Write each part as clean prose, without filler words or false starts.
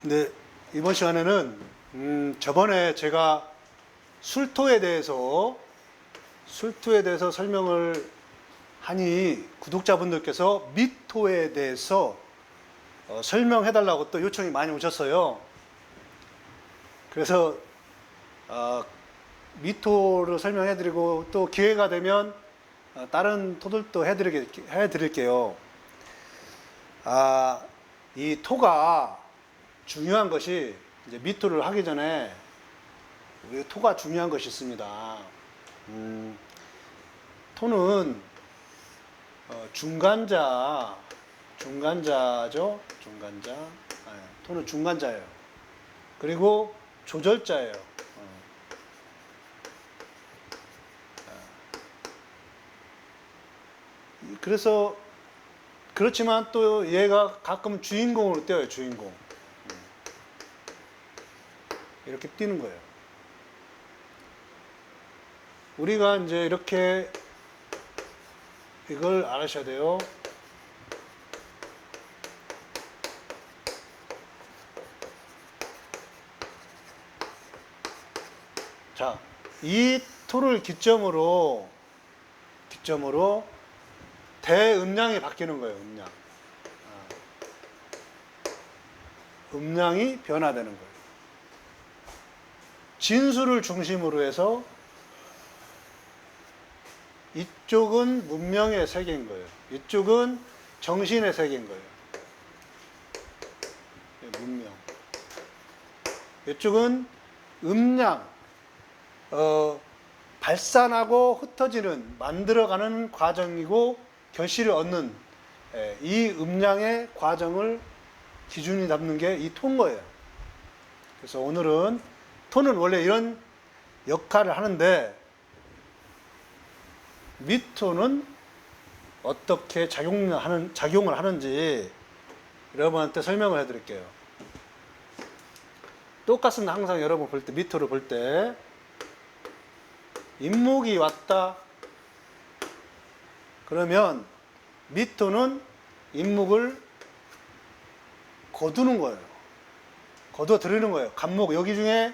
네, 이번 시간에는 저번에 제가 술토에 대해서 설명을 하니 구독자분들께서 미토에 대해서 설명해달라고 또 요청이 많이 오셨어요. 그래서 미토를 설명해드리고 또 기회가 되면 다른 토들도 해드릴게요. 이 토가 중요한 것이 이제 미토를 하기 전에 우리 토가 중요한 것이 있습니다. 토는 중간자죠. 중간자. 토는 중간자예요. 그리고 조절자예요. 그래서 그렇지만 또 얘가 가끔 주인공으로 뛰어요. 주인공. 이렇게 뛰는 거예요. 우리가 이제 이렇게 이걸 알으셔야 돼요. 자, 이 토를 기점으로 대음량이 바뀌는 거예요. 음량이 변화되는 거예요. 진수를 중심으로 해서 이쪽은 문명의 세계인 거예요. 이쪽은 정신의 세계인 거예요. 문명. 이쪽은 음량, 발산하고 흩어지는, 만들어가는 과정이고 결실을 얻는 이 음량의 과정을 기준이 잡는 게 이 토인 거예요. 그래서 오늘은 토는 원래 이런 역할을 하는데 미토는 어떻게 작용을 하는지 여러분한테 설명을 해드릴게요. 똑같습니다. 항상 여러분 볼 때 미토를 볼 때 인목이 왔다 그러면 미토는 인목을 거두는 거예요. 거둬 들이는 거예요. 간목, 여기 중에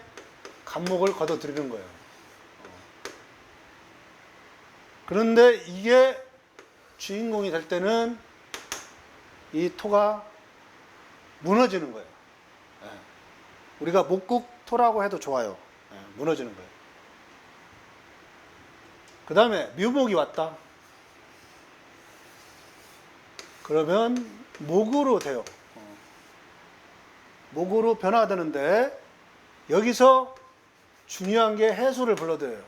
간목을 거둬 들이는 거예요. 그런데 이게 주인공이 될 때는 이 토가 무너지는 거예요. 우리가 목국토라고 해도 좋아요. 무너지는 거예요. 그 다음에 묘목이 왔다. 그러면 목으로 돼요. 목으로 변화되는데 여기서 중요한 게 해수를 불러들여요.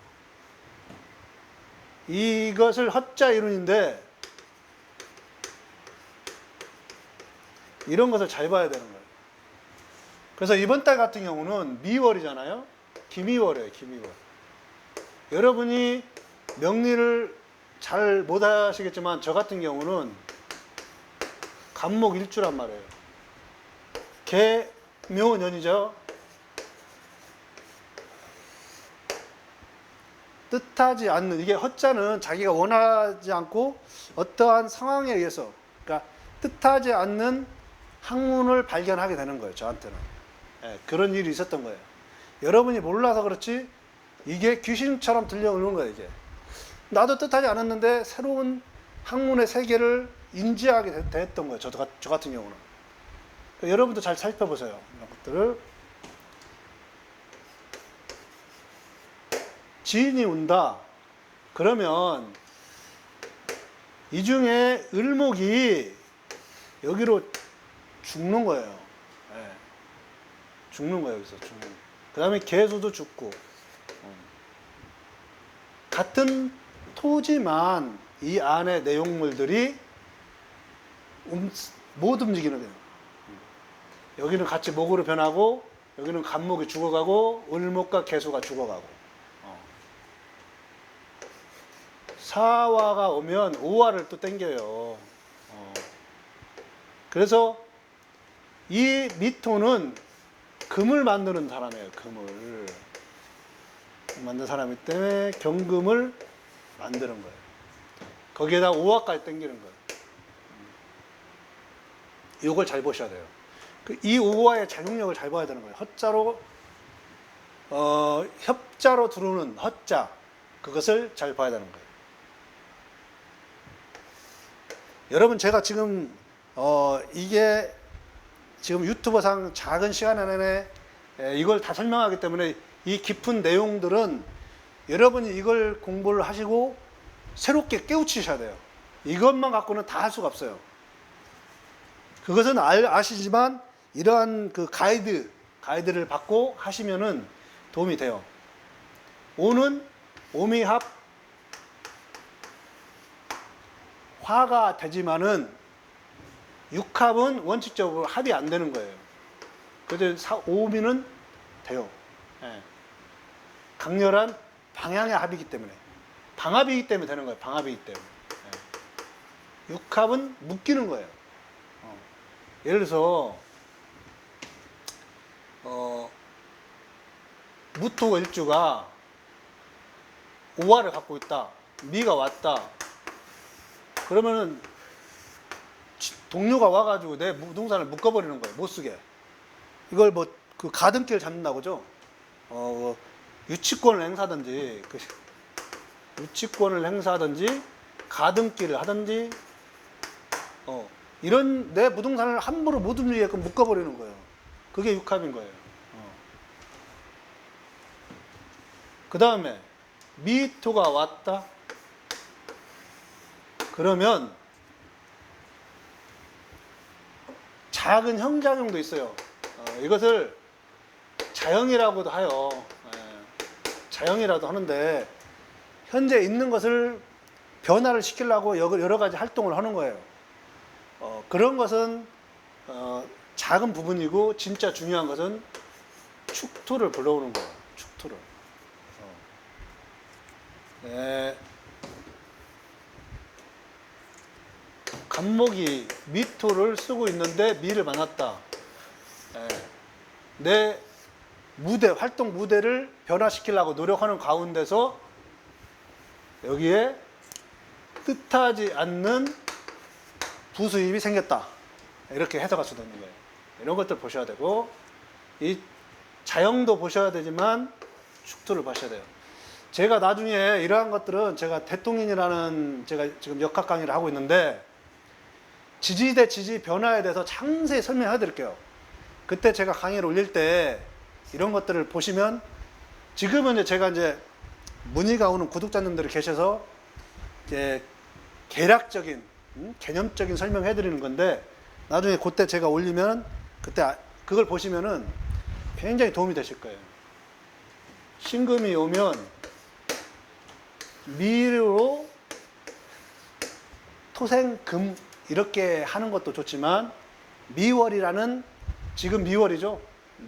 이것을 헛자 이론인데 이런 것을 잘 봐야 되는 거예요. 그래서 이번 달 같은 경우는 미월이잖아요. 김이월이에요. 김이월. 여러분이 명리를 잘 못 하시겠지만 저 같은 경우는 간목일주란 말이에요. 개묘년이죠. 뜻하지 않는, 이게 헛자는 자기가 원하지 않고 어떠한 상황에 의해서, 그러니까 뜻하지 않는 학문을 발견하게 되는 거예요. 저한테는. 그런 일이 있었던 거예요. 여러분이 몰라서 그렇지 이게 귀신처럼 들려오는 거예요. 이게 나도 뜻하지 않았는데 새로운 학문의 세계를 인지하게 됐던 거예요. 저 같은 경우는. 그러니까 여러분도 잘 살펴보세요. 이런 것들을. 지인이 온다. 그러면 이 중에 을목이 여기로 죽는 거예요. 죽는 거예요. 여기서 죽는. 그 다음에 개수도 죽고. 같은 토지만 이 안에 내용물들이 못 움직이는 거예요. 여기는 같이 목으로 변하고 여기는 간목이 죽어가고 을목과 개수가 죽어가고. 사화가 오면 오화를 또 땡겨요. 그래서 이 미토는 금을 만드는 사람이에요. 금을 만드는 사람이기 때문에 경금을 만드는 거예요. 거기에다 오화까지 땡기는 거예요. 이걸 잘 보셔야 돼요. 이 우화의 작용력을 잘 봐야 되는 거예요. 헛자로 협자로 들어오는 헛자, 그것을 잘 봐야 되는 거예요. 여러분, 제가 지금 이게 지금 유튜버상 작은 시간 안에 이걸 다 설명하기 때문에 이 깊은 내용들은 여러분이 이걸 공부를 하시고 새롭게 깨우치셔야 돼요. 이것만 갖고는 다 할 수가 없어요. 그것은 아시지만 이러한 그 가이드를 받고 하시면은 도움이 돼요. 오는 오미합 화가 되지만은 육합은 원칙적으로 합이 안 되는 거예요. 그래서 오미는 돼요. 예. 강렬한 방향의 합이기 때문에, 방합이기 때문에 되는 거예요. 방합이기 때문에. 예. 육합은 묶이는 거예요. 예를 들어서 무토 일주가 오화를 갖고 있다. 미가 왔다. 그러면은 동료가 와가지고 내 부동산을 묶어버리는 거예요. 못 쓰게. 이걸 뭐 그 가등기를 잡는다고죠. 유치권을 행사하든지, 유치권을 행사하든지, 가등기를 하든지, 이런 내 부동산을 함부로 못 움직이게끔 묶어버리는 거예요. 그게 육합인 거예요. 그 다음에 미토가 왔다. 그러면 작은 형작용도 있어요. 이것을 자형이라고도 해요. 자형이라도 하는데 현재 있는 것을 변화를 시키려고 여러 가지 활동을 하는 거예요. 그런 것은 작은 부분이고 진짜 중요한 것은 축토를 불러오는 거예요. 축토를. 간목이 미토를 쓰고 있는데 미를 만났다. 내 활동 무대를 변화시키려고 노력하는 가운데서 여기에 뜻하지 않는 부수입이 생겼다. 이렇게 해석할 수도 있는 거예요. 이런 것들 보셔야 되고, 이 자형도 보셔야 되지만 축토를 보셔야 돼요. 제가 나중에 이러한 것들은 제가 대통인이라는 제가 지금 역학 강의를 하고 있는데 지지 대 지지 변화에 대해서 상세히 설명해 드릴게요. 그때 제가 강의를 올릴 때 이런 것들을 보시면, 지금은 이제 제가 이제 문의가 오는 구독자님들이 계셔서 이제 개략적인 개념적인 설명해 드리는 건데, 나중에 그때 제가 올리면 그때 그걸 보시면은 굉장히 도움이 되실 거예요. 신금이 오면 미로 토생금 이렇게 하는 것도 좋지만, 미월이라는, 지금 미월이죠.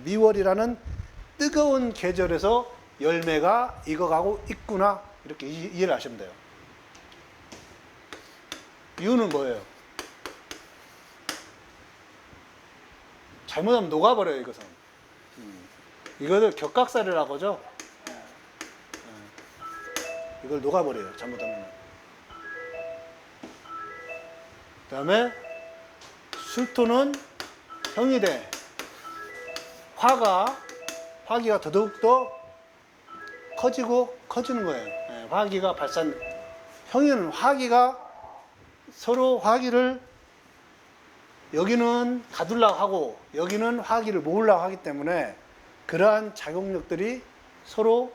미월이라는 뜨거운 계절에서 열매가 익어가고 있구나, 이렇게 이해를 하시면 돼요. 이유는 뭐예요? 잘못하면 녹아버려요, 이것은. 이거를 격각살이라고 하죠. 이걸 녹아버려요, 잘못하면. 그 다음에 술토는 형이 돼. 화기가 더더욱더 커지고 커지는 거예요. 화기가 형이는 화기가 서로 화기를, 여기는 가두려고 하고 여기는 화기를 모으려고 하기 때문에 그러한 작용력들이 서로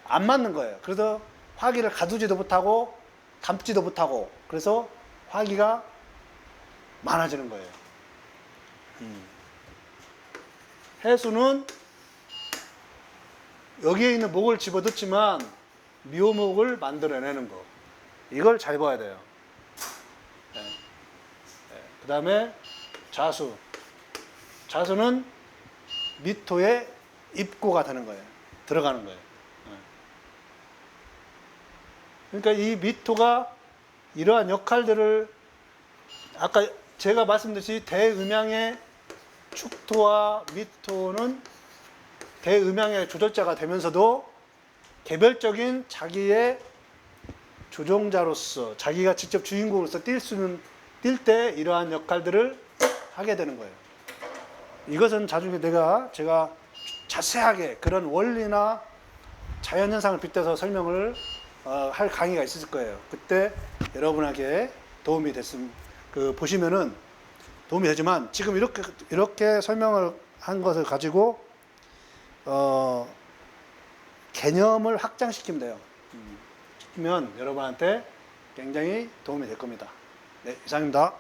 안 맞는 거예요. 그래서 화기를 가두지도 못하고 담지도 못하고, 그래서 화기가 많아지는 거예요. 해수는 여기에 있는 목을 집어넣지만 묘목을 만들어내는 거, 이걸 잘 봐야 돼요. 그 다음에 자수는 미토의 입구가 되는 거예요. 들어가는 거예요. 그러니까 이 미토가 이러한 역할들을, 아까 제가 말씀드렸듯이 대음양의 축토와 미토는 대음양의 조절자가 되면서도 개별적인 자기의 조종자로서, 자기가 직접 주인공으로서 뛸 때 이러한 역할들을 하게 되는 거예요. 이것은 나중에 제가 자세하게 그런 원리나 자연현상을 빗대서 설명을 할 강의가 있을 거예요. 그때 여러분에게 도움이 됐으면, 보시면은 도움이 되지만 지금 이렇게 설명을 한 것을 가지고 개념을 확장시키면 돼요. 시키면 여러분한테 굉장히 도움이 될 겁니다. 네, 이상입니다.